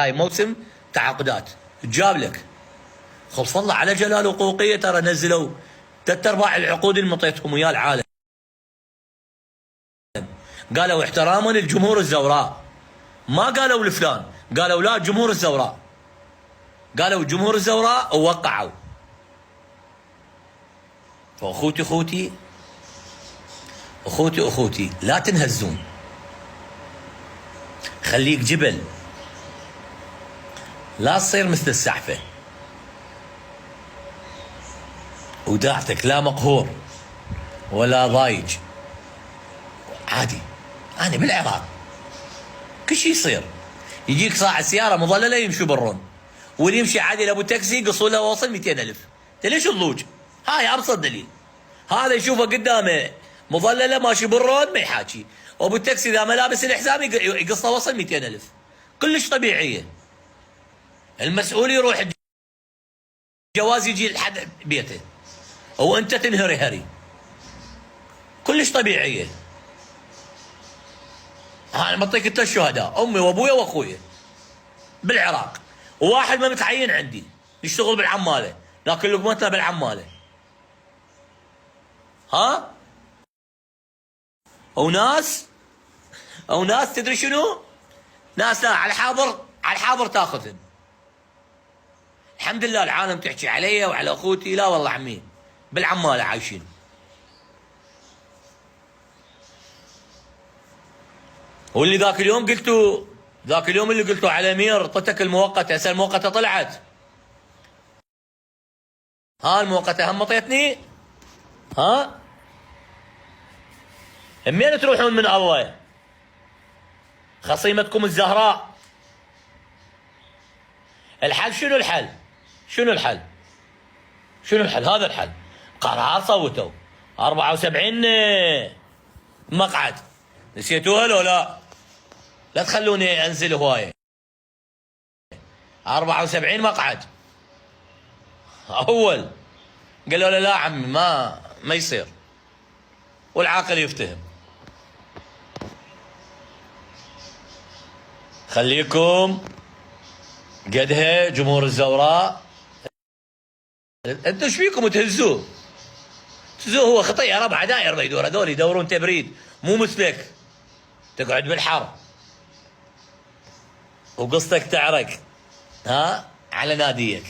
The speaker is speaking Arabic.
هاي موسم تعاقدات جاب لك خلص الله على جلال وقوقيه، ترى نزلوا ثلاث ارباع العقود اللي مطيتهم ويا العالم. قالوا احتراما للجمهور الزوراء، ما قالوا لفلان، قالوا لا جمهور الزوراء، قالوا جمهور الزوراء ووقعوا. اخوتي لا تنهزون، خليك جبل، لا تصير مثل السحفه وداعتك لا مقهور ولا ضايج. عادي، انا بالعراق كل شيء يصير، يجيك صاحب سياره مظلله يمشوا برون، واللي يمشي عادي لابو تاكسي يقصوا له واصل 200,000. انت ليش تضوج؟ هاي ابسط دليل. هذا يشوفه قدامه مظلله ماشي بالرون ما يحاكي، وابو التاكسي اذا ملابس الحزام يقصه وصل 200,000. كلش طبيعيه. المسؤول يروح الجواز يجي لحد بيته وانت تنهري هري، كلش طبيعيه. انا بعطيك انت الشهداء، امي وابويا واخويا بالعراق، وواحد ما متعين عندي يشتغل بالعماله، لكن لقمتنا بالعماله. ها؟ او ناس تدري شنو؟ ناس لا على الحاضر تاخذهم. الحمد لله العالم تحكي علي وعلى اخوتي، لا والله عمي بالعماله عايشين. واللي ذاك اليوم اللي قلتوا على امير طتك المؤقته، هسه المؤقته طلعت. ها المؤقته هم طيتني؟ ها؟ منين تروحون من الله؟ خصيمتكم الزهراء. الحل شنو الحل؟ هذا الحل. قرار صوتوا 74 مقعد، نسيتوها لو لا؟ لا تخلوني انزل هوايه. 74 مقعد اول. قالوا له لا عمي ما يصير، والعاقل يفتهم. خليكم قدها جمهور الزوراء. انتم ايش فيكم تهزوه؟ هو خطيه 4 داير ما يدور، هذول يدورون تبريد، مو مثلك تقعد بالحر وقصتك تعرق ها على ناديك.